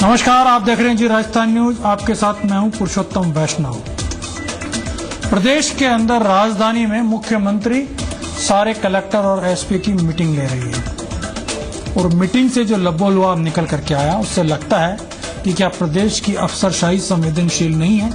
नमस्कार, आप देख रहे हैं जी राजस्थान न्यूज। आपके साथ मैं हूं पुरुषोत्तम वैष्णव। प्रदेश के अंदर राजधानी में मुख्यमंत्री सारे कलेक्टर और एसपी की मीटिंग ले रही है और मीटिंग से जो लबोलुआब निकल करके आया उससे लगता है कि क्या प्रदेश की अफसरशाही संवेदनशील नहीं है?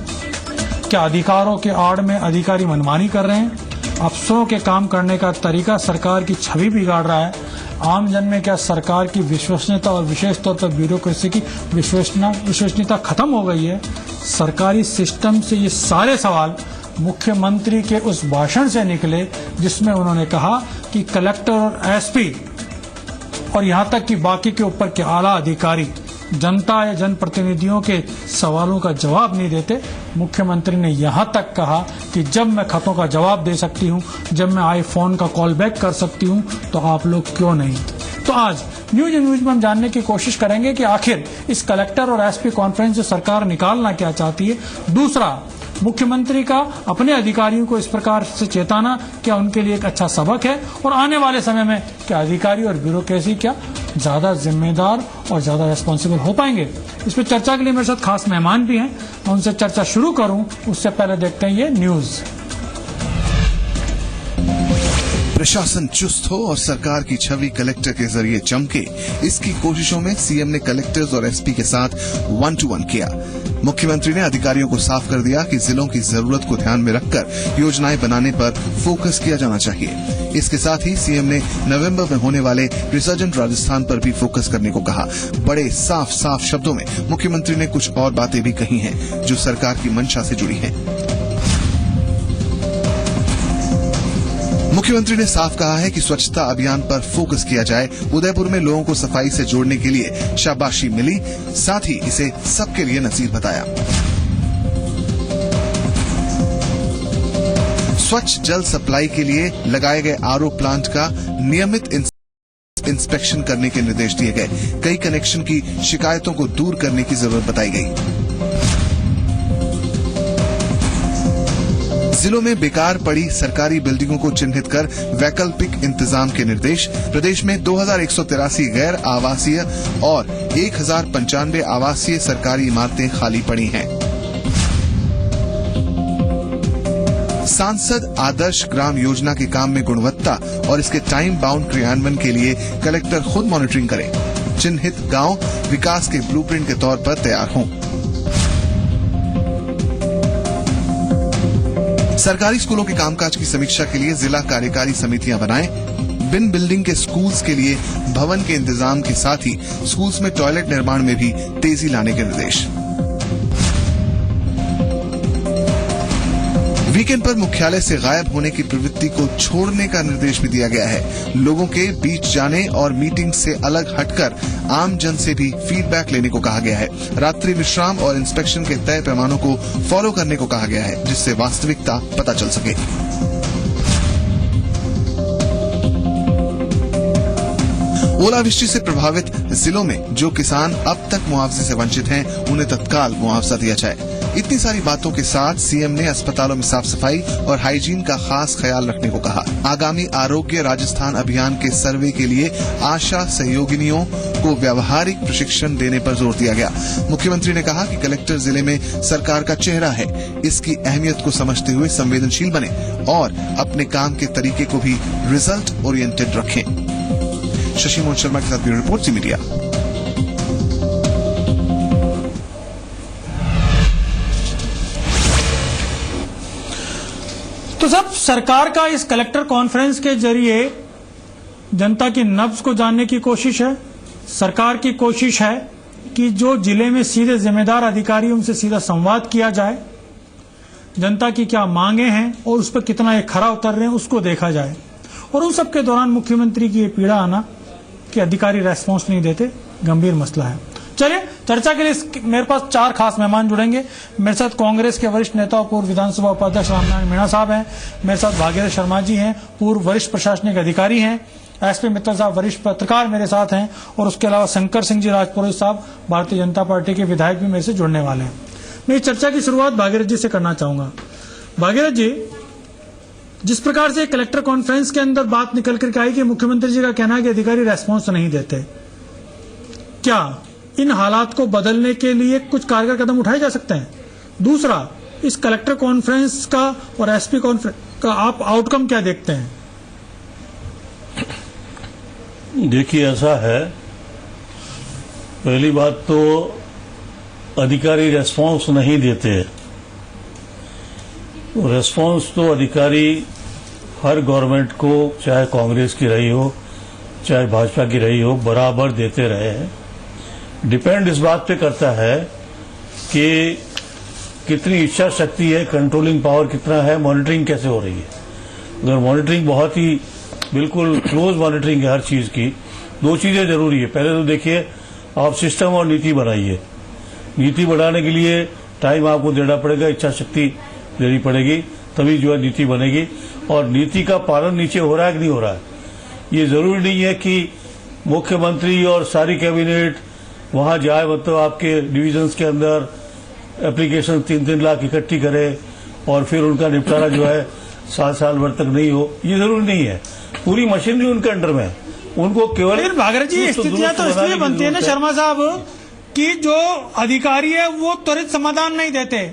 क्या अधिकारों के आड़ में अधिकारी मनमानी कर रहे हैं? अफसरों के काम करने का तरीका सरकार की छवि बिगाड़ रहा है? आम जन में क्या सरकार की विश्वसनीयता और विशेष तौर पर ब्यूरोक्रेसी की विश्वसनीयता खत्म हो गई है? सरकारी सिस्टम से ये सारे सवाल मुख्यमंत्री के उस भाषण से निकले जिसमें उन्होंने कहा कि कलेक्टर और एसपी और यहां तक कि बाकी के ऊपर के आला अधिकारी जनता या जनप्रतिनिधियों के सवालों का जवाब नहीं देते। मुख्यमंत्री ने यहां तक कहा कि जब मैं खतों का जवाब दे सकती हूं, जब मैं आईफोन का कॉल बैक कर सकती हूं, तो आप लोग क्यों नहीं? तो आज न्यूज में हम जानने की कोशिश करेंगे कि आखिर इस कलेक्टर और एसपी कॉन्फ्रेंस से सरकार निकालना क्या चाहती है। दूसरा, मुख्यमंत्री का अपने अधिकारियों को इस प्रकार से चेताना क्या उनके लिए एक अच्छा सबक है? और आने वाले समय में क्या अधिकारी और ब्यूरोक्रेसी क्या ज्यादा जिम्मेदार और ज्यादा रेस्पॉन्सिबल हो पाएंगे? इस पर चर्चा के लिए मेरे साथ खास मेहमान भी हैं। मैं उनसे चर्चा शुरू करूं उससे पहले देखते हैं ये न्यूज। प्रशासन चुस्त हो और सरकार की छवि कलेक्टर के जरिए चमके, इसकी कोशिशों में सीएम ने कलेक्टर्स और एसपी के साथ 1-to-1 किया। मुख्यमंत्री ने अधिकारियों को साफ कर दिया कि जिलों की जरूरत को ध्यान में रखकर योजनाएं बनाने पर फोकस किया जाना चाहिए। इसके साथ ही सीएम ने नवंबर में होने वाले रिसर्जेंट राजस्थान पर भी फोकस करने को कहा। बड़े साफ शब्दों में मुख्यमंत्री ने कुछ और बातें भी कही हैं जो सरकार की मंशा से जुड़ी हैं। मुख्यमंत्री ने साफ कहा है कि स्वच्छता अभियान पर फोकस किया जाए। उदयपुर में लोगों को सफाई से जोड़ने के लिए शाबाशी मिली, साथ ही इसे सबके लिए नसीब बताया। स्वच्छ जल सप्लाई के लिए लगाए गए आरओ प्लांट का नियमित इंस्पेक्शन करने के निर्देश दिए गए। कई कनेक्शन की शिकायतों को दूर करने की जरूरत बताई गई। जिलों में बेकार पड़ी सरकारी बिल्डिंगों को चिन्हित कर वैकल्पिक इंतजाम के निर्देश। प्रदेश में 2183 गैर आवासीय और 1095 आवासीय सरकारी इमारतें खाली पड़ी हैं। सांसद आदर्श ग्राम योजना के काम में गुणवत्ता और इसके टाइम बाउंड क्रियान्वयन के लिए कलेक्टर खुद मॉनिटरिंग करें। चिन्हित गांव विकास के ब्लूप्रिंट के तौर पर तैयार हों। सरकारी स्कूलों के कामकाज की समीक्षा के लिए जिला कार्यकारी समितियां बनाएं। बिन बिल्डिंग के स्कूल्स के लिए भवन के इंतजाम के साथ ही स्कूल्स में टॉयलेट निर्माण में भी तेजी लाने के निर्देश। वीकेंड पर मुख्यालय से गायब होने की प्रवृत्ति को छोड़ने का निर्देश भी दिया गया है। लोगों के बीच जाने और मीटिंग से अलग हटकर आम जन से भी फीडबैक लेने को कहा गया है। रात्रि विश्राम और इंस्पेक्शन के तय पैमानों को फॉलो करने को कहा गया है, जिससे वास्तविकता पता चल सके। ओलावृष्टि से प्रभावित जिलों में जो किसान अब तक मुआवजे से वंचित हैं, उन्हें तत्काल मुआवजा दिया जाए। इतनी सारी बातों के साथ सीएम ने अस्पतालों में साफ सफाई और हाइजीन का खास ख्याल रखने को कहा। आगामी आरोग्य राजस्थान अभियान के सर्वे के लिए आशा सहयोगिनियों को व्यावहारिक प्रशिक्षण देने पर जोर दिया गया। मुख्यमंत्री ने कहा कि कलेक्टर जिले में सरकार का चेहरा है, इसकी अहमियत को समझते हुए संवेदनशील बने और अपने काम के तरीके को भी रिजल्ट ओरिएंटेड रखें। शशि मोहन शर्मा के साथ ब्यूरो रिपोर्ट, सी मीडिया। तो सब सरकार का इस कलेक्टर कॉन्फ्रेंस के जरिए जनता की नब्ज को जानने की कोशिश है। सरकार की कोशिश है कि जो जिले में सीधे जिम्मेदार अधिकारी उनसे सीधा संवाद किया जाए, जनता की क्या मांगे हैं और उस पर कितना ये खरा उतर रहे हैं उसको देखा जाए। और उन सब के दौरान मुख्यमंत्री की ये पीड़ा आना कि अधिकारी रेस्पॉन्स नहीं देते, गंभीर मसला है। चलिए, चर्चा के लिए मेरे पास 4 खास मेहमान जुड़ेंगे। मेरे साथ कांग्रेस के वरिष्ठ नेता और पूर्व विधानसभा उपाध्यक्ष रामनारायण मीणा साहब हैं। मेरे साथ भागीरथ शर्मा जी हैं, पूर्व वरिष्ठ प्रशासनिक अधिकारी हैं। एसपी मित्तल साहब वरिष्ठ पत्रकार मेरे साथ हैं और उसके अलावा शंकर सिंह जी राजपुरोहित साहब भारतीय जनता पार्टी के विधायक भी मेरे से जुड़ने वाले हैं। मैं इस चर्चा की शुरुआत भागीरथ जी से करना चाहूंगा। भागीरथ जी, जिस प्रकार से कलेक्टर कॉन्फ्रेंस के अंदर बात निकल करके आई कि मुख्यमंत्री जी का कहना है कि अधिकारी रेस्पॉन्स नहीं देते, क्या इन हालात को बदलने के लिए कुछ कारगर कदम उठाए जा सकते हैं? दूसरा, इस कलेक्टर कॉन्फ्रेंस का और एसपी कॉन्फ्रेंस का आप आउटकम क्या देखते हैं? देखिए, ऐसा है, पहली बात तो अधिकारी रेस्पॉन्स नहीं देते। रेस्पॉन्स तो अधिकारी हर गवर्नमेंट को, चाहे कांग्रेस की रही हो चाहे भाजपा की रही हो, बराबर देते रहे हैं। डिपेंड इस बात पे करता है कि कितनी इच्छा शक्ति है, कंट्रोलिंग पावर कितना है, मॉनिटरिंग कैसे हो रही है। अगर मॉनिटरिंग बहुत ही बिल्कुल क्लोज मॉनिटरिंग है हर चीज की, दो चीजें जरूरी है। पहले तो देखिए, आप सिस्टम और नीति बनाइए। नीति बढ़ाने के लिए टाइम आपको देना पड़ेगा, इच्छा शक्ति देनी पड़ेगी, तभी जो है नीति बनेगी। और नीति का पालन नीचे हो रहा है कि नहीं हो रहा है, ये जरूरी नहीं है कि मुख्यमंत्री और सारी कैबिनेट वहां जाए, मतलब आपके डिविजन्स के अंदर एप्लीकेशन 3-3 लाख इकट्ठी करे और फिर उनका निपटारा जो है 7 साल भर तक नहीं हो, ये जरूरी नहीं है। पूरी मशीनरी उनके अंडर में है, उनको केवल। लेकिन भागीरथ जी, स्थितियां तो इसलिए बनती है ना शर्मा साहब, कि जो अधिकारी है वो त्वरित समाधान नहीं देते।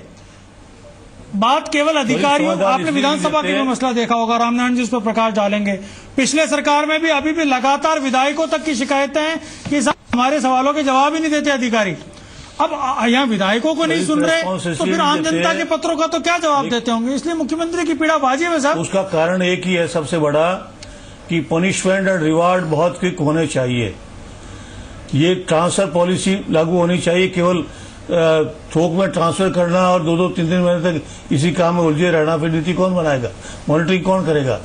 बात केवल अधिकारियों, आपने विधानसभा के भी मसला देखा होगा, रामनारायण जी उस पर प्रकाश डालेंगे। पिछले सरकार में भी अभी भी लगातार विधायकों तक की शिकायतें हैं कि हमारे सवालों के जवाब ही नहीं देते अधिकारी। अब यहाँ विधायकों को नहीं सुन रहे तो फिर आम जनता के पत्रों का तो क्या जवाब देते होंगे? इसलिए मुख्यमंत्री की पीड़ा बाजी है साहब। उसका कारण एक ही है सबसे बड़ा, कि पनिशमेंट एंड रिवार्ड बहुत क्विक होने चाहिए। ये ट्रांसफर पॉलिसी लागू होनी चाहिए। केवल थोक में ट्रांसफर करना और 2-2, 3-3 महीने तक इसी काम में उलझे रहना, फिर नीति कौन बनाएगा, मॉनिटरिंग कौन करेगा?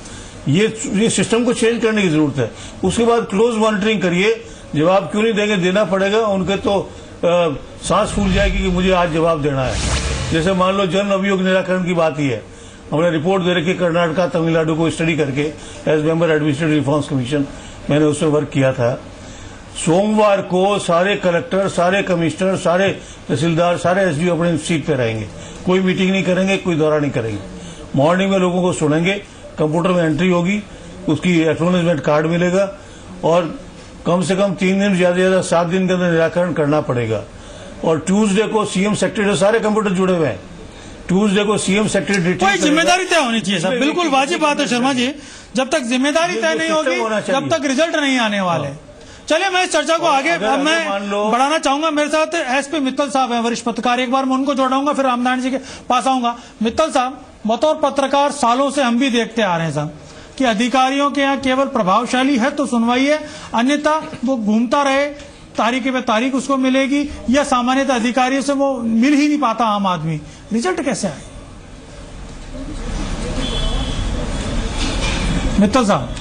ये सिस्टम को चेंज करने की जरूरत है। उसके बाद क्लोज मॉनिटरिंग करिए। जवाब क्यों नहीं देंगे, देना पड़ेगा। उनके तो सांस फूल जाएगी कि मुझे आज जवाब देना है। जैसे मान लो जन अभियोग निराकरण की बात ही है, हमने रिपोर्ट दे रखी कर्नाटका तमिलनाडु को स्टडी करके, as member administrative reforms commission, मैंने उसमें वर्क किया था। सोमवार को सारे कलेक्टर, सारे कमिश्नर, सारे तहसीलदार, सारे एसडीओ अपनी सीट पे रहेंगे, कोई मीटिंग नहीं करेंगे, कोई दौरा नहीं करेंगे। मॉर्निंग में लोगों को सुनेंगे, कंप्यूटर में एंट्री होगी, उसकी एक्नॉलेजमेंट कार्ड मिलेगा और कम से कम 3 दिन, ज्यादा से ज्यादा 7 दिन के अंदर निराकरण करना पड़ेगा। और ट्यूसडे को सीएम सेक्रेटरी, सारे कंप्यूटर जुड़े हुए हैं, ट्यूसडे को सीएम सेक्रेटरी कोई जिम्मेदारी तय होनी चाहिए साहब। बिल्कुल वाजिब बात है शर्मा जी, जब तक जिम्मेदारी तय नहीं होगी जब तक रिजल्ट नहीं आने वाले। चलिए, मैं इस चर्चा को आगे मैं बढ़ाना चाहूंगा। मेरे साथ एसपी मित्तल साहब हैं, वरिष्ठ पत्रकार। एक बार मैं उनको जोड़ाऊंगा, फिर रामनारायण जी के पास आऊंगा। मित्तल साहब, बतौर पत्रकार सालों से हम भी देखते आ रहे हैं साहब कि अधिकारियों के यहाँ केवल प्रभावशाली है तो सुनवाई है, अन्यथा वो घूमता रहे, तारीख पे तारीख उसको मिलेगी, या सामान्यतः अधिकारियों से वो मिल ही नहीं पाता आम आदमी। रिजल्ट कैसे आए? मित्तल साहब।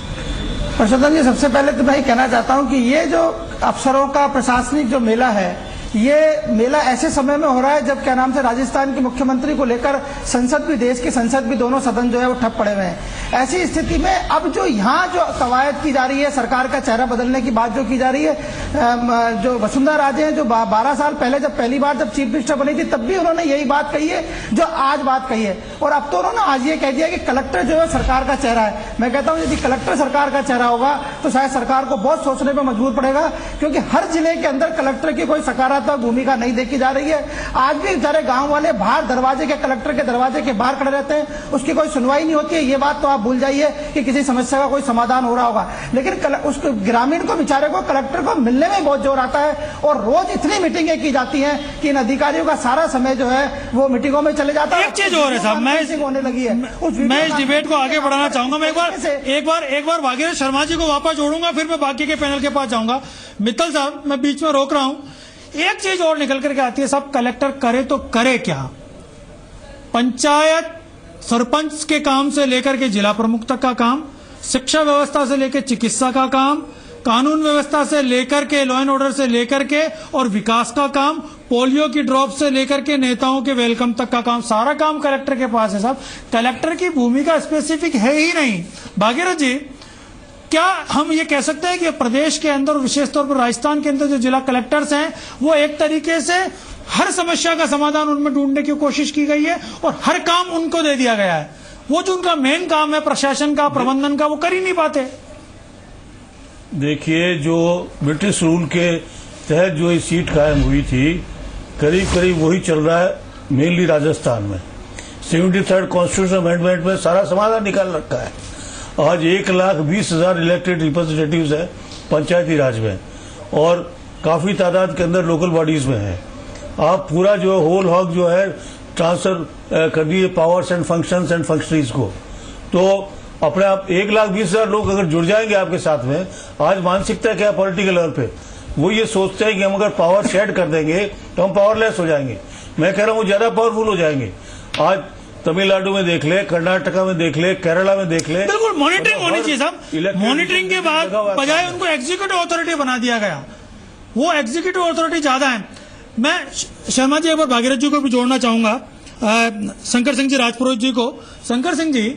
हर्षवर्धन जी, सबसे पहले तो मैं कहना चाहता हूं कि ये जो अफसरों का प्रशासनिक जो मेला है, ये मेला ऐसे समय में हो रहा है जब क्या नाम से राजस्थान के मुख्यमंत्री को लेकर संसद भी, देश की संसद भी, दोनों सदन जो है वो ठप पड़े हुए हैं। ऐसी स्थिति में अब जो यहाँ जो कवायद की जा रही है, सरकार का चेहरा बदलने की बात जो की जा रही है, जो वसुंधरा राजे हैं, जो 12 साल पहले जब पहली बार जब चीफ मिनिस्टर बनी थी तब भी उन्होंने यही बात कही है जो आज बात कही है, और अब तो उन्होंने आज ये कह दिया कि कलेक्टर जो है सरकार का चेहरा है। मैं कहता हूँ यदि कलेक्टर सरकार का चेहरा होगा तो शायद सरकार को बहुत सोचने पर मजबूर पड़ेगा, क्योंकि हर जिले के अंदर कलेक्टर की कोई सकारात्मक भूमिका नहीं देखी जा रही है। आज भी बेचारे गांव वाले बाहर दरवाजे के, कलेक्टर के दरवाजे के बाहर खड़े रहते हैं, उसकी कोई सुनवाई नहीं होती है। ये बात तो आप भूल जाइए कि किसी समस्या का कोई समाधान हो रहा होगा, लेकिन उस ग्रामीण को, बेचारे को, कलेक्टर को मिलने में बहुत जोर आता है। और रोज इतनी मीटिंगें की जाती हैं कि इन अधिकारियों का सारा समय जो है वो मीटिंगों में चले जाता है। एक चीज और है साहब, मैं होने लगी है, मैं इस डिबेट को आगे बढ़ाना चाहूंगा। मैं एक बार भागीरथ शर्मा जी को वापस जोड़ूंगा, फिर मैं बाकी के पैनल के पास जाऊंगा। मित्तल साहब, मैं बीच में रोक रहा हूं। एक चीज और निकल करके आती है साहब, कलेक्टर करे तो करे क्या? पंचायत सरपंच के काम से लेकर के जिला प्रमुख तक का काम, शिक्षा व्यवस्था से लेकर चिकित्सा का काम, कानून व्यवस्था से लेकर के, लॉ एंड ऑर्डर से लेकर के और विकास का काम, पोलियो की ड्रॉप से लेकर के नेताओं के वेलकम तक का काम, सारा काम कलेक्टर के पास है साहब। कलेक्टर की भूमिका स्पेसिफिक है ही नहीं। भागीरथ जी, क्या हम ये कह सकते हैं कि प्रदेश के अंदर, विशेष तौर पर राजस्थान के अंदर जो जिला कलेक्टर्स हैं, वो एक तरीके से हर समस्या का समाधान उनमें ढूंढने की कोशिश की गई है और हर काम उनको दे दिया गया है? वो जो उनका मेन काम है प्रशासन का, प्रबंधन का, वो कर ही नहीं पाते। देखिए, जो ब्रिटिश रूल के तहत जो ये सीट कायम हुई थी, करीब करीब वही चल रहा है मेनली राजस्थान में। 73rd कॉन्स्टिट्यूशन अमेंडमेंट में सारा समाधान निकाल रखा है। आज 1,20,000 इलेक्टेड रिप्रेजेंटेटिव्स है पंचायती राज में, और काफी तादाद के अंदर लोकल बॉडीज में है। आप पूरा जो होल हॉग जो है ट्रांसफर कर दिए powers and functions and functionaries को, तो अपने आप 1,20,000 लोग अगर जुड़ जाएंगे आपके साथ में। आज मानसिकता क्या है पॉलिटिकल लेवल पे, वो ये सोचते हैं कि हम अगर पावर शेड कर देंगे तो हम पावरलेस हो जाएंगे। मैं कह रहा हूँ ज्यादा पावरफुल हो जाएंगे। आज तमिलनाडु में देख ले, कर्नाटका में देख ले, केरला में देख ले। बिल्कुल मॉनिटरिंग होनी चाहिए साहब। मॉनिटरिंग के बाद बजाय उनको एग्जीक्यूटिव अथॉरिटी बना दिया गया, वो एग्जीक्यूटिव अथॉरिटी ज्यादा है। मैं शर्मा जी एक बार भागीरथ जी को भी जोड़ना चाहूंगा, शंकर सिंह जी राजपुरोहित जी को। शंकर सिंह जी,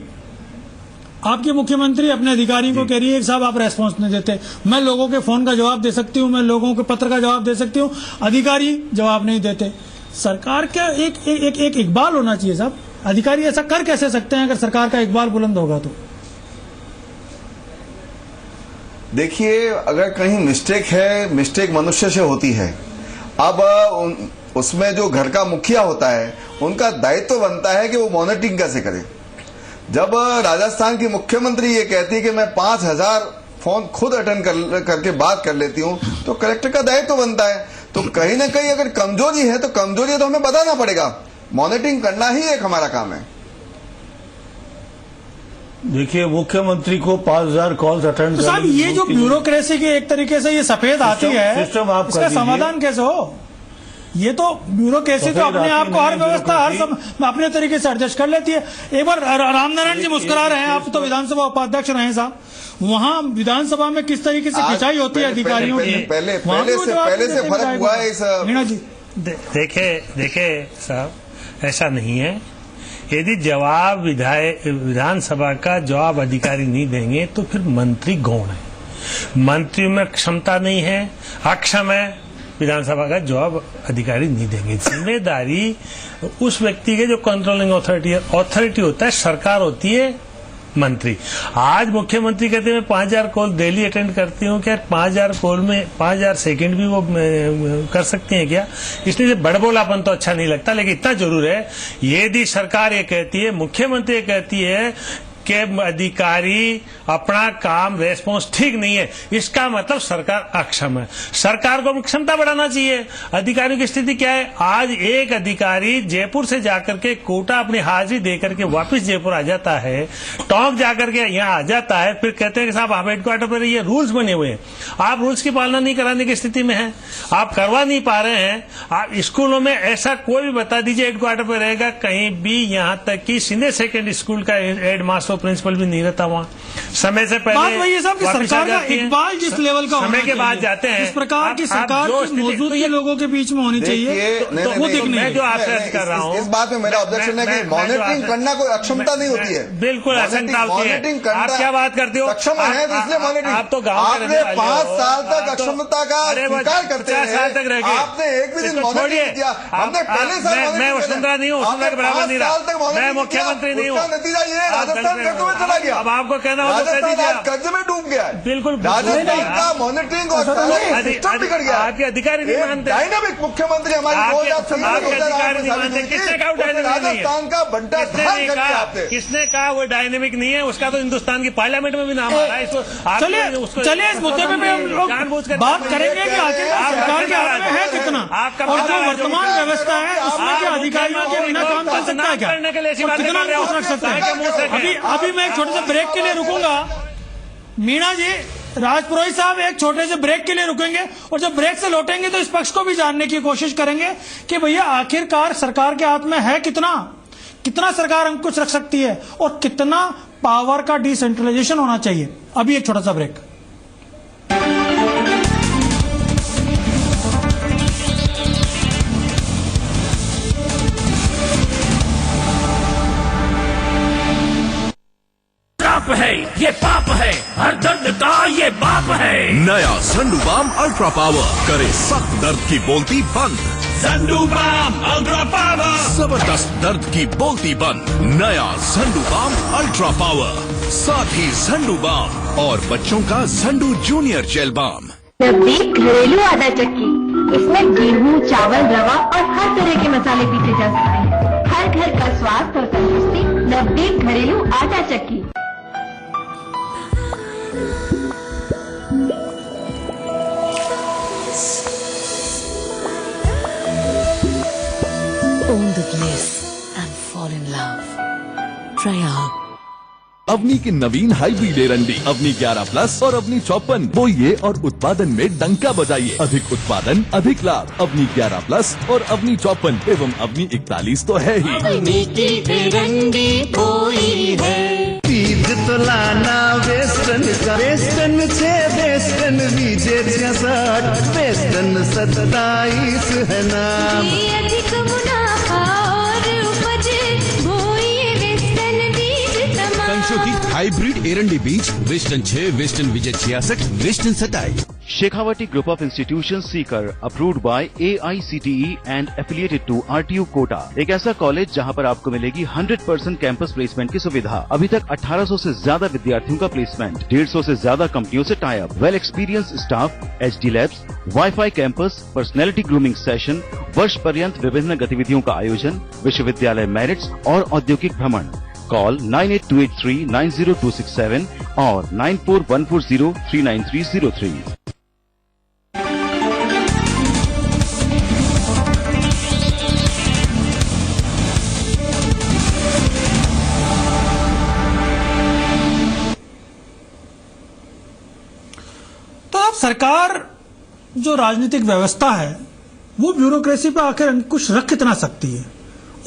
आपके मुख्यमंत्री अपने अधिकारियों को कह रही है कि साहब आप रेस्पॉन्स नहीं देते। मैं लोगों के फोन का जवाब दे सकती हूँ, मैं लोगों के पत्र का जवाब दे सकती हूँ, अधिकारी जवाब नहीं देते। सरकार का एक इकबाल होना चाहिए साहब। अधिकारी ऐसा कर कैसे सकते हैं अगर सरकार का इकबाल बुलंद होगा तो? देखिए, अगर कहीं मिस्टेक है, मिस्टेक मनुष्य से होती है। अब उसमें जो घर का मुखिया होता है, उनका दायित्व बनता है कि वो मॉनिटरिंग कैसे करे। जब राजस्थान की मुख्यमंत्री ये कहती है कि मैं 5,000 फोन खुद अटेंड करके बात कर लेती हूँ, तो कलेक्टर का दायित्व बनता है। तो कहीं ना कहीं अगर कमजोरी है तो कमजोरी तो हमें बताना पड़ेगा। मॉनिटरिंग करना ही एक हमारा काम है। देखिए, मुख्यमंत्री को 5,000 कॉल्स अटेंड तो साहब ये जो ब्यूरोक्रेसी की एक तरीके से ये सफेद आती है, सिस्टम आप इसका समाधान कैसे हो? ये तो ब्यूरोक्रेसी तो अपने आप को हर व्यवस्था हर सब अपने तरीके से एडजस्ट कर लेती है। एक बार रामनारायण जी मुस्कुरा रहे हैं, आप तो विधानसभा उपाध्यक्ष रहे साहब, वहाँ विधानसभा में किस तरीके से खिंचाई होती है अधिकारियों की? पहले से फर्क हुआ है इस मीणा जी। देखे साहब, ऐसा नहीं है। यदि जवाब विधानसभा का जवाब अधिकारी नहीं देंगे तो फिर मंत्री गौण है। मंत्रियों में क्षमता नहीं है, अक्षम है, विधानसभा का जवाब अधिकारी नहीं देंगे। जिम्मेदारी उस व्यक्ति के जो कंट्रोलिंग अथॉरिटी होता है, सरकार होती है, मंत्री। आज मुख्यमंत्री कहते हैं मैं 5,000 कॉल डेली अटेंड करती हूँ। क्या 5,000 कॉल में 5,000 सेकंड भी वो कर सकती हैं क्या? इसलिए बड़बोलापन तो अच्छा नहीं लगता, लेकिन इतना जरूर है, यदि सरकार ये कहती है, मुख्यमंत्री ये कहती है कि अधिकारी अपना काम रेस्पॉन्स ठीक नहीं है, इसका मतलब सरकार अक्षम है। सरकार को क्षमता बढ़ाना चाहिए। अधिकारियों की स्थिति क्या है? आज एक अधिकारी जयपुर से जाकर के कोटा अपनी हाजिरी देकर के वापस जयपुर आ जाता है, टोंक जाकर के यहाँ आ जाता है, फिर कहते हैं कि साहब आप हेडक्वार्टर पर ये रूल्स बने हुए हैं, आप रूल्स की पालना नहीं कराने की स्थिति में है, आप करवा नहीं पा रहे हैं। आप स्कूलों में ऐसा कोई भी बता दीजिए हेडक्वार्टर पर रहेगा, कहीं भी यहाँ तक कि सीनियर सेकेंडरी स्कूल का हेड मास्टर प्रिंसिपल भी नहीं रहता वहाँ। समय से पहले बात वही है साहब कि सरकार का इकबाल जिस लेवल का समय के बाद जाते हैं, इस प्रकार की सरकार की मौजूदगी लोगों के बीच में होनी चाहिए, तो वो दिख नहीं। मैं जो आपसे अर्ज कर रहा हूँ, इस बात में मेरा ऑब्जेक्शन है कि मॉनिटरिंग करना कोई अक्षमता नहीं होती है। बिल्कुल अक्षमता होती है। आप क्या बात करते हो? सक्षम है तो इसलिए मॉनिटरिंग। आप तो गाँव में आपने 5 साल तक अक्षमता का स्वीकार करते हैं, 50 साल तक रह गए, आपने एक भी दिन मॉनिटरिंग किया। हमने पहले साल मैं वसुंधरा नहीं हूँ, वसुंधरा के बराबर नहीं रहा, मैं मुख्यमंत्री नहीं हूँ। नतीजा ये राजस्थान कर्ज में चला गया। अब आपको कहना हो तो कह दीजिए, कर्ज में डूब गया है। बिल्कुल राजस्थान का मॉनिटरिंग और सिस्टम बिगड़ गया। आपके अधिकारी नहीं मानते। डायनामिक मुख्यमंत्री हमारी राजस्थान का बंटा किसने कहा वो डायनेमिक नहीं है? उसका तो हिंदुस्तान की पार्लियामेंट में भी नाम आ रहा है। चलिए इस मुद्दे पे हम लोग बात करेंगे कि आखिर सरकार के हाथ में है कितना, और जो वर्तमान व्यवस्था है उसमें क्या अधिकारियों के बिना काम चल सकता है क्या, कितना अंकुश रख सकते हैं? अभी मैं एक छोटे से ब्रेक के लिए रुकूंगा। मीणा जी, राजपुरोहित साहब एक छोटे से ब्रेक के लिए रुकेंगे, और जब ब्रेक से लौटेंगे तो इस पक्ष को भी जानने की कोशिश करेंगे कि भैया आखिरकार सरकार के हाथ में है कितना सरकार अंकुश रख सकती है, और कितना पावर का डिसेंट्रलाइजेशन होना चाहिए। अभी एक छोटा सा ब्रेक। है ये पाप है, हर दर्द का ये बाप है। नया संडूबाम अल्ट्रा पावर करे सख्त दर्द की बोलती बंद। संडूबाम अल्ट्रा पावर, जबरदस्त दर्द की बोलती बंद। नया संडूबाम अल्ट्रा पावर, साथ ही संडूबाम और बच्चों का संडू जूनियर जेल बाम। नवदीप घरेलू आटा चक्की। इसमें गेहूं, चावल, रवा और हर तरह के मसाले पीसे जा सकते हैं। हर घर का स्वास्थ्य और तंदुरुस्ती नवदीप घरेलू आटा चक्की। Own the bliss and fall in love. Try out. Avani की नवीन हाइब्रिड एरंडी अवनी 11+ और अवनी 54 बोइए और उत्पादन में डंका बजाइए। अधिक उत्पादन, अधिक लाभ। अवनी 11+ और अवनी 54 एवं अवनी 41 तो है ही। अवनी की एरंडी कोई है। बीज तो लाना वेस्टर्न का, वेस्टर्न छे वेस्टर्न बीजे 66, वेस्टर्न 27 है नाम। अधिक मुनाफा और उपज बोइए वेस्टर्न बीज तमाम। संशोधित हाइब्रिड एरंडी बीज western 6, western Vijay 66, western 27। Shekhawati Group of Institutions Seeker approved by AICTE and affiliated to RTU Kota। एक ऐसा कॉलेज जहां पर आपको मिलेगी 100% कैंपस प्लेसमेंट की सुविधा। अभी तक 1800 से ज्यादा विद्यार्थियों का प्लेसमेंट, 150 से ज्यादा कंपनियों से tie up, well experience staff, HD labs, wifi campus, personality grooming session, वर्ष पर्यंत विभिन्न गतिविधियों का आयोजन, विश्वविद्यालय मेरिट्स और औद्योगिक भ्रमण। कॉल 9828390267 और 9414039303। सरकार जो राजनीतिक व्यवस्था है वो ब्यूरोक्रेसी पर आखिर अंकुश रख कितना सकती है,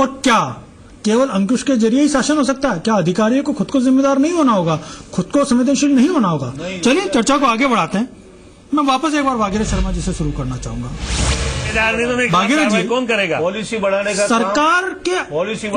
और क्या केवल अंकुश के जरिए ही शासन हो सकता है? क्या अधिकारियों को खुद को जिम्मेदार नहीं होना होगा, खुद को संवेदनशील नहीं होना होगा? चलिए चर्चा को आगे बढ़ाते हैं। मैं वापस एक बार भागीरथ शर्मा जी से शुरू करना चाहूंगा। भागीरथ जी, कौन करेगा पॉलिसी बढ़ाने का? सरकार के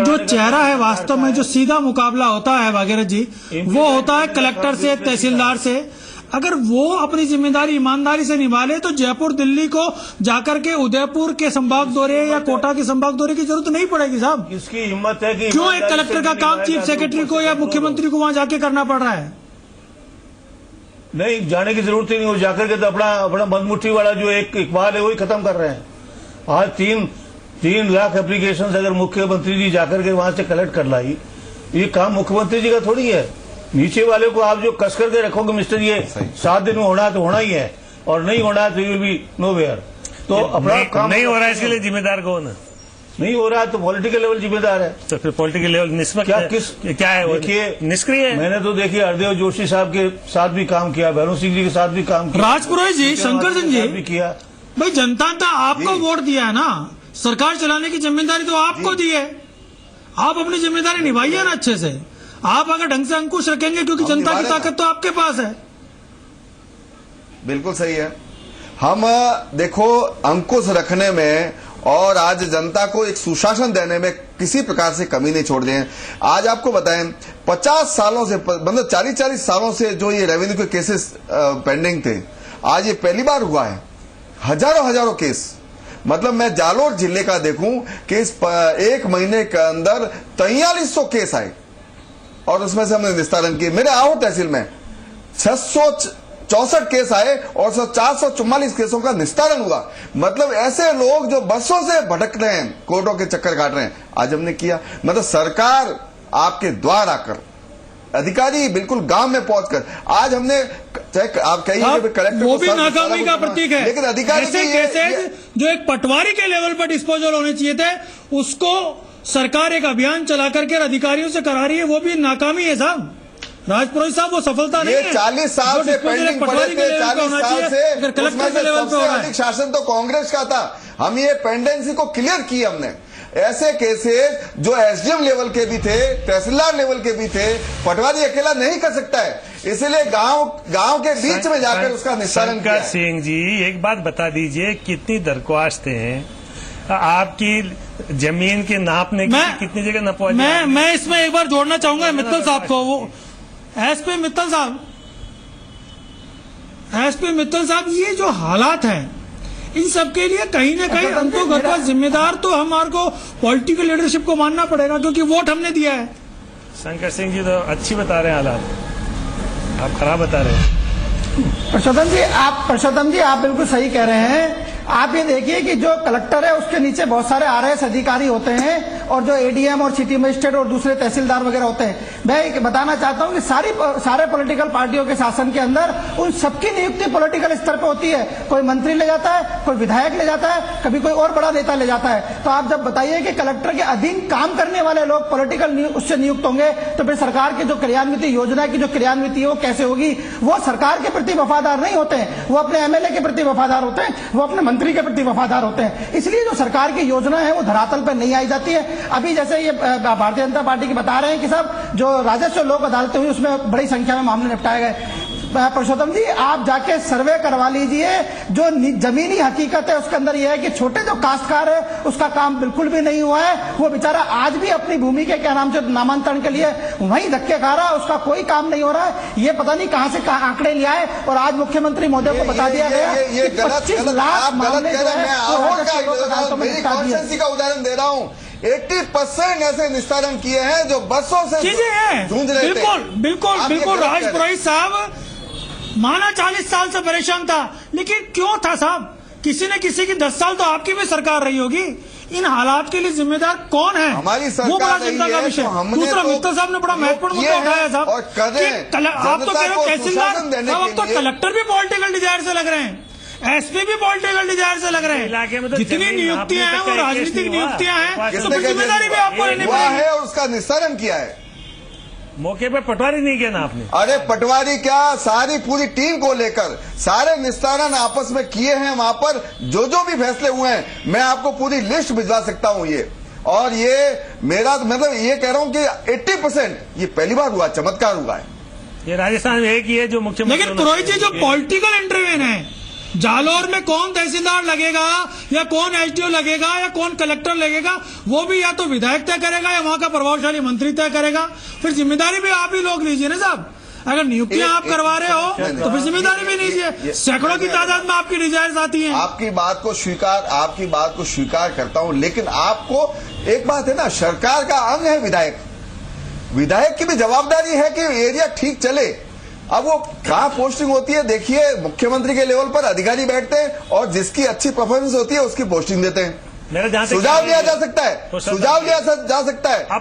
जो चेहरा है वास्तव में जो सीधा मुकाबला होता है भागीरथ जी, वो होता है कलेक्टर से, तहसीलदार से। अगर वो अपनी जिम्मेदारी ईमानदारी से निभा ले तो जयपुर दिल्ली को जाकर के उदयपुर के संभाग दौरे या कोटा के संभाग दौरे की जरूरत नहीं पड़ेगी साहब। किसकी हिम्मत है कि क्यों एक कलेक्टर का काम चीफ सेक्रेटरी को या मुख्यमंत्री को वहां जाके करना पड़ रहा है? नहीं, जाने की जरूरत ही नहीं। वो जाकर के तो अपना मधमुट्ठी वाला जो एक इकबाल है वही खत्म कर रहे हैं। आज 3 लाख एप्लीकेशन अगर मुख्यमंत्री जी जाकर के वहां से कलेक्ट कर लाई, ये काम मुख्यमंत्री जी का थोड़ी है। नीचे वाले को आप जो कस करके रखोगे मिस्टर ये 7 दिन में होना है तो होना ही है, और नहीं होना है तो यू विल बी नोवेयर। तो अपना काम नहीं हो रहा है, इसके लिए जिम्मेदार कौन है? नहीं हो रहा है तो पॉलिटिकल लेवल जिम्मेदार है। तो फिर पॉलिटिकल लेवल निष्पक्ष क्या है? देखिए, निष्क्रिय है। मैंने तो देखिए हरदेव जोशी साहब के साथ भी काम किया, भैरव सिंह जी के साथ भी काम किया, राजपुरोहित जी, शंकर सिंह जी भी किया। भाई जनता ने आपको वोट दिया है ना, सरकार चलाने की जिम्मेदारी तो आपको दी है। आप अपनी जिम्मेदारी निभाइए ना अच्छे से। आप अगर ढंग से अंकुश रखेंगे, क्योंकि जनता की ताकत तो आपके पास है। बिल्कुल सही है। हम देखो अंकुश रखने में और आज जनता को एक सुशासन देने में किसी प्रकार से कमी नहीं छोड़ दें। आज आपको बताएं 50 सालों से, मतलब 40-40 सालों से जो ये रेवेन्यू के केसेस पेंडिंग थे, आज ये पहली बार हुआ है। हजारों केस, मतलब मैं जालोर जिले का देखूं कि इस एक महीने के अंदर 4300 केस आए और उसमें से हमने निस्तारण किए। मेरे आओ तहसील में 664 केस आए और 444 केसों का निस्तारण हुआ। मतलब ऐसे लोग जो बसों से भटक रहे हैं, कोर्टों के चक्कर काट रहे हैं, आज हमने किया। मतलब सरकार आपके द्वार आकर, अधिकारी बिल्कुल गांव में पहुंचकर, आज हमने आप कहिए कलेक्टर वो भी नाकामी का प्रतीक है। लेकिन अधिकारी ऐसे केसेस जो एक पटवारी के लेवल पर डिस्पोजल होने चाहिए थे, उसको सरकार एक अभियान चला करके अधिकारियों से करा रही है, वो भी नाकामी है साहब। राजपुरोहित साहब वो सफलता नहीं है। 40 साल से पेंडिंग पड़े थे, 40 साल से कलेक्टर के लेवल पे हो रहा है। अधिक शासन तो कांग्रेस का था। हम ये पेंडेंसी को क्लियर की हमने। ऐसे केसेस जो एसडीएम लेवल के भी थे, तहसीलदार लेवल के भी थे, पटवारी अकेला नहीं कर सकता है, इसलिए गांव के बीच में जाकर उसका निस्तारण किया। शंकर सिंह जी, एक बात बता दीजिए, कितनी दरख्वास्तें हैं आपकी जमीन के नापने की? कितनी जगह नपवा? मैं इसमें एक बार जोड़ना चाहूंगा मित्तल साहब को। वो एसपी मित्तल साहब, ये जो हालात हैं इन सब के लिए कहीं ना कहीं हमको घर का जिम्मेदार तो हमारे को पॉलिटिकल लीडरशिप को मानना पड़ेगा, क्योंकि वोट हमने दिया है। शंकर सिंह जी तो अच्छी बता रहे हैं हालात, आप खराब बता रहे हैं। परषोत्तम जी आप बिल्कुल सही कह रहे हैं। आप ये देखिए कि जो कलेक्टर है उसके नीचे बहुत सारे आरएएस अधिकारी होते हैं और जो एडीएम और सिटी मजिस्ट्रेट और दूसरे तहसीलदार वगैरह होते हैं। मैं बताना चाहता हूं कि सारे पॉलिटिकल पार्टियों के शासन के अंदर उन सबकी नियुक्ति पॉलिटिकल स्तर पर होती है। कोई मंत्री ले जाता है, कोई विधायक ले जाता है, कभी कोई और बड़ा नेता ले जाता है। तो आप जब बताइए कि कलेक्टर के अधीन काम करने वाले लोग पॉलिटिकल उससे नियुक्त होंगे तो फिर सरकार की जो क्रियान्वित योजना की जो क्रियान्वित है वो कैसे होगी। वो सरकार के प्रति वफादार नहीं होते हैं, वो अपने एमएलए के प्रति वफादार होते हैं, वो अपने मंत्री के प्रति वफादार होते हैं। इसलिए जो सरकार की योजना है वो धरातल पर नहीं आई जाती है। अभी जैसे ये भारतीय जनता पार्टी की बता रहे हैं कि साहब जो राजस्व लोक अदालतें हुई उसमें बड़ी संख्या में मामले निपटाए गए। परषोत्तम जी आप जाके सर्वे करवा लीजिए। जो जमीनी हकीकत है उसके अंदर यह है कि छोटे जो काश्तकार है उसका काम बिल्कुल भी नहीं हुआ है। वो बेचारा आज भी अपनी भूमि के क्या नाम से नामांतरण के लिए वहीं धक्के खा रहा है, उसका कोई काम नहीं हो रहा है। ये पता नहीं कहां से आंकड़े लिया है और आज मुख्यमंत्री महोदय को बता दिया गया ये कि 25 लाख मामले जो है मेरी कॉन्स्टिट्यूंसी का उदाहरण दे रहा हूँ। 80% ऐसे निस्तारण किए हैं जो बसों से जूझ रहे थे। बिल्कुल राजपुरोहित साहब माना 40 साल से परेशान था, लेकिन क्यों था साहब? किसी न किसी की 10 साल तो आपकी भी सरकार रही होगी। इन हालात के लिए जिम्मेदार कौन है? हमारी सरकार वो बड़ा चिंता का विषय। दूसरा मित्तल साहब ने बड़ा महत्वपूर्ण मुद्दा उठाया साहब। आप तो कह रहे हो तहसीलदार, अब तो कलेक्टर भी पॉलिटिकल डिजायर से लग रहे हैं, एसपी भी पॉलिटिकल डिजायर से लग रहे हैं। इलाके में तो जितनी नियुक्तियां हैं वो राजनीतिक नियुक्तियां हैं, तो जिम्मेदारी भी आपको लेनी हुआ पड़ेगी। है और उसका निस्तारण किया है। मौके पे पटवारी नहीं किया ना आपने? अरे पटवारी क्या, सारी पूरी टीम को लेकर सारे निस्तारण आपस में किए हैं। वहां पर जो भी फैसले हुए हैं मैं आपको पूरी लिस्ट भिजवा सकता हूं। ये और ये मेरा मतलब ये कह रहा हूं कि 80% ये पहली बार हुआ, चमत्कार हुआ है। ये राजस्थान में एक ही है जो मुख्यमंत्री। लेकिन पुरोहित जी जो पॉलिटिकल इंटरवेन है, जालौर में कौन तहसीलदार लगेगा या कौन एसडीओ लगेगा या कौन कलेक्टर लगेगा, वो भी या तो विधायक तय करेगा या वहां का प्रभावशाली मंत्री तय करेगा। फिर जिम्मेदारी भी आप ही लोग लीजिए ना साहब। अगर नियुक्तियां आप करवा रहे हो तो फिर जिम्मेदारी भी लीजिए। सैकड़ों की तादाद में आपकी रिजाइन्स आती हैं। आपकी बात को स्वीकार करता हूं, लेकिन आपको एक बात है ना, सरकार का अंग है विधायक की भी जवाबदारी है कि एरिया ठीक चले। अब वो कहाँ पोस्टिंग होती है देखिए, मुख्यमंत्री के लेवल पर अधिकारी बैठते हैं और जिसकी अच्छी परफॉर्मेंस होती है उसकी पोस्टिंग देते हैं। सुझाव लिया जा सकता है,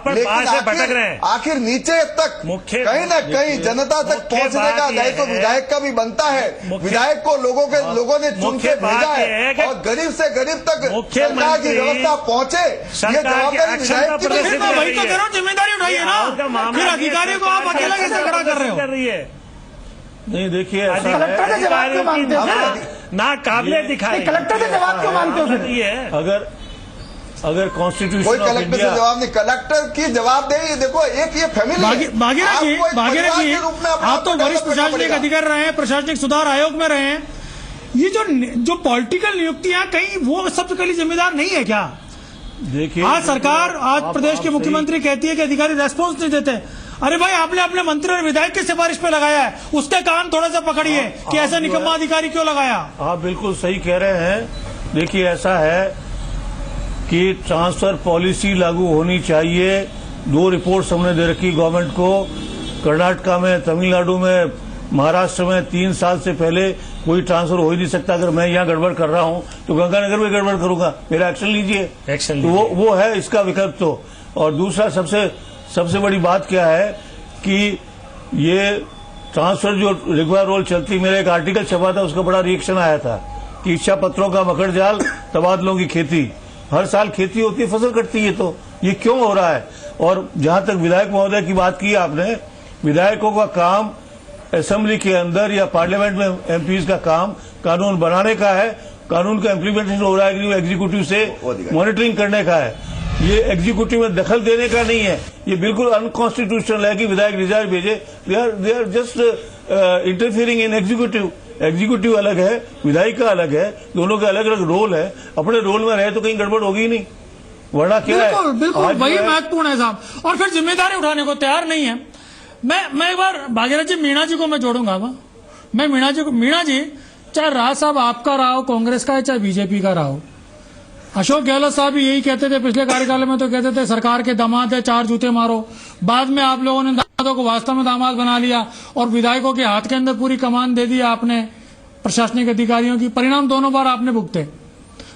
लेकिन आखिर नीचे तक कहीं ना कहीं जनता तक पहुंचने का दायित्व विधायक का भी बनता है। विधायक को लोगों ने चुन के भेजा है और गरीब से गरीब तक सरकार की व्यवस्था पहुंचे, ये जवाबदारी विधायक की। वही तो कह रहा हूं, जिम्मेदारी उठाइए ना। फिर अधिकारी को आप अकेला कैसे खड़ा कर रहे हो? नहीं देखिए, कलेक्टर का जवाब क्यों मांगते हो? ना काबिलियत दिखाई, कलेक्टर का जवाब क्यों मांगते हो? अगर कॉन्स्टिट्यूशन कोई कलेक्टर से जवाब नहीं, कलेक्टर की जवाबदेही देखो। एक ये फैमिली भागीरथ जी आप तो वरिष्ठ प्रशासनिक अधिकारी रहे हैं, प्रशासनिक सुधार आयोग में रहे हैं। ये जो पॉलिटिकल नियुक्तियां कहीं वो सबसे पहले जिम्मेदार नहीं है क्या? देखिए आज सरकार, आज प्रदेश के मुख्यमंत्री कहती है कि अधिकारी रेस्पॉन्स नहीं देते। अरे भाई आपने अपने मंत्री और विधायक की सिफारिश पे लगाया है, उसके कान थोड़ा सा पकड़िए कि ऐसा निकम्मा अधिकारी क्यों लगाया। आप बिल्कुल सही कह रहे हैं। देखिए ऐसा है कि ट्रांसफर पॉलिसी लागू होनी चाहिए। 2 रिपोर्ट्स हमने दे रखी गवर्नमेंट को। कर्नाटका में, तमिलनाडु में, महाराष्ट्र में 3 साल से पहले कोई ट्रांसफर हो ही नहीं सकता। अगर मैं यहाँ गड़बड़ कर रहा हूँ तो गंगानगर में गड़बड़ करूंगा, मेरा एक्शन लीजिए। तो वो है इसका विकल्प। तो और दूसरा सबसे बड़ी बात क्या है कि ये ट्रांसफर जो रिक्वायर रोल चलती, मेरा एक आर्टिकल छपा था, उसका बड़ा रिएक्शन आया था कि इच्छा पत्रों का मकड़ जाल, तबादलों की खेती। हर साल खेती होती है, फसल कटती है, तो ये क्यों हो रहा है? और जहां तक विधायक महोदय की बात की आपने, विधायकों का काम असेंबली के अंदर या पार्लियामेंट में एमपीज का काम कानून बनाने का है। कानून का इम्प्लीमेंटेशन हो रहा है कि एग्जीक्यूटिव से मॉनिटरिंग करने का है। ये एग्जीक्यूटिव में दखल देने का नहीं है। ये बिल्कुल अनकॉन्स्टिट्यूशनल है कि विधायक रिजाइन भेजे। They are just interfering in executive. Executive अलग है, विधायक का अलग है, दोनों के अलग अलग रोल है। अपने रोल में रहे तो कहीं गड़बड़ होगी नहीं, वरना क्या है? बिल्कुल वही महत्वपूर्ण है साहब। और फिर जिम्मेदारी उठाने को तैयार नहीं है। मैं एक बार भागीरथ जी मीणा जी को मैं जोड़ूंगा। मैं मीणा जी, चाहे राज साहब आपका रहा हो, कांग्रेस का है, चाहे बीजेपी का रहा हो, अशोक गहलोत साहब भी यही कहते थे पिछले कार्यकाल में, तो कहते थे सरकार के दामाद है, 4 जूते मारो। बाद में आप लोगों ने को वास्तव में दामाद बना लिया और विधायकों के हाथ के अंदर पूरी कमान दे दी आपने प्रशासनिक अधिकारियों की, परिणाम दोनों बार आपने भुगते।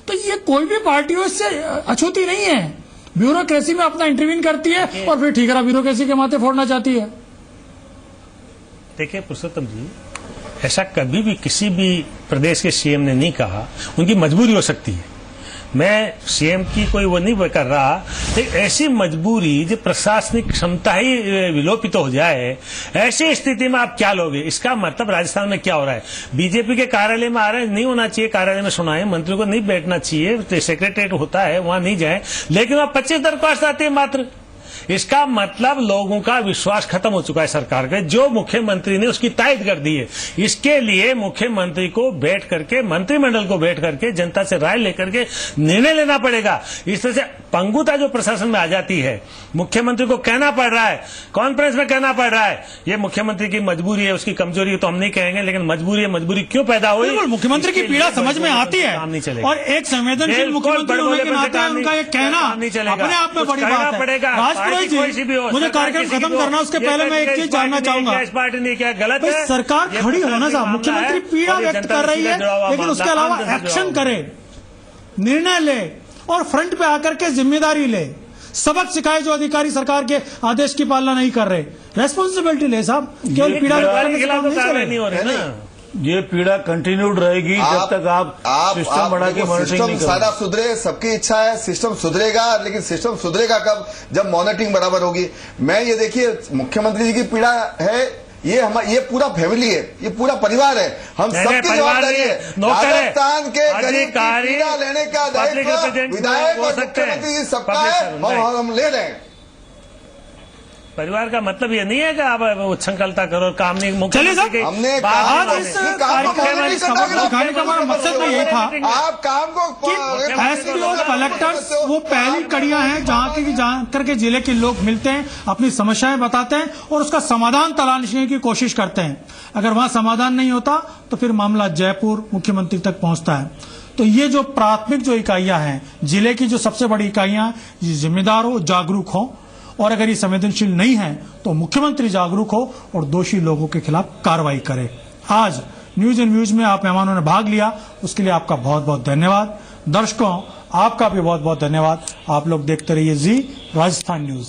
तो ये कोई भी पार्टी हो इससे अछूती नहीं है, ब्यूरोक्रेसी में अपना इंटरवीन करती है और फिर ठीकरा ब्यूरोक्रेसी के माथे फोड़ना चाहती है। देखिए पुरुषोत्तम जी, ऐसा कभी भी किसी भी प्रदेश के सीएम ने नहीं कहा, उनकी मजबूरी हो सकती है। मैं सीएम की कोई वो नहीं कर रहा, एक ऐसी मजबूरी जो प्रशासनिक क्षमता ही विलोपित हो जाए, ऐसी स्थिति में आप क्या लोगे? इसका मतलब राजस्थान में क्या हो रहा है? बीजेपी के कार्यालय में आ रहे हैं, नहीं होना चाहिए कार्यालय में सुनाए, मंत्री को नहीं बैठना चाहिए, सेक्रेटरीट होता है वहां नहीं जाए, लेकिन वहां 25 दरख्वास्त आती है मात्र। इसका मतलब लोगों का विश्वास खत्म हो चुका है सरकार पे, जो मुख्यमंत्री ने उसकी तायद कर दी है। इसके लिए मुख्यमंत्री को बैठ करके, मंत्रिमंडल को बैठ करके जनता से राय लेकर के निर्णय लेना पड़ेगा। इस तरह से पंगुता जो प्रशासन में आ जाती है, मुख्यमंत्री को कहना पड़ रहा है, कॉन्फ्रेंस में कहना पड़ रहा है, ये मुख्यमंत्री की मजबूरी है, उसकी कमजोरी है तो हम नहीं कहेंगे, लेकिन मजबूरी है, मजबूरी क्यों पैदा हुई? मुख्यमंत्री की पीड़ा समझ में आती है काम नहीं चलेगा। और एक संवेदनशील मुख्यमंत्री होने के नाते उनका ये कहना अपने आप में बड़ी बात है। मुझे कार्यक्रम खत्म करना, उसके पहले मैं एक चीज जानना चाहूंगा, इस पार्टी ने क्या गलत है? सरकार खड़ी होना साहब, मुख्यमंत्री पीड़ा व्यक्त कर रही है, लेकिन उसके अलावा एक्शन करे, निर्णय ले और फ्रंट पे आकर के जिम्मेदारी ले, सबक सिखाए जो अधिकारी सरकार के आदेश की पालना नहीं कर रहे, रेस्पॉन्सिबिलिटी ले साहब। केवल पीड़ा नहीं हो रही ना, ये पीड़ा कंटिन्यूड रहेगी जब तक आप सिस्टम बढ़ा के मॉनिटरिंग नहीं करोगे। सारा सुधरे, सबकी इच्छा है सिस्टम सुधरेगा, लेकिन सिस्टम सुधरेगा कब? जब मॉनिटरिंग बराबर होगी। मैं ये देखिए, मुख्यमंत्री जी की पीड़ा है, ये पूरा फैमिली है, ये पूरा परिवार है, हम सबकी जवाबदारी है। राजस्थान के गरीब की पीड़ा लेने का दायित्व विधायक और मुख्यमंत्री जी सबका है, हम ले रहे हैं। परिवार का मतलब ये नहीं है कि आप उच्छृंखलता करो, काम नहीं। चलिए सर, हमने मकसद यही था आप काम को एसपी और कलेक्टर्स वो पहली कड़ियां हैं जहां करके जिले के लोग मिलते हैं, अपनी समस्याएं बताते हैं और उसका समाधान तलाशने की कोशिश करते हैं। अगर वहां समाधान नहीं होता तो फिर मामला जयपुर मुख्यमंत्री तक पहुंचता है। तो ये जो प्राथमिक जो इकाइयां हैं, जिले की जो सबसे बड़ी इकाइयां, जिम्मेदार हो, जागरूक हो, और अगर ये संवेदनशील नहीं है तो मुख्यमंत्री जागरूक हो और दोषी लोगों के खिलाफ कार्रवाई करे। आज न्यूज एंड व्यूज में आप मेहमानों ने भाग लिया, उसके लिए आपका बहुत बहुत धन्यवाद। दर्शकों, आपका भी बहुत बहुत धन्यवाद। आप लोग देखते रहिए जी राजस्थान न्यूज।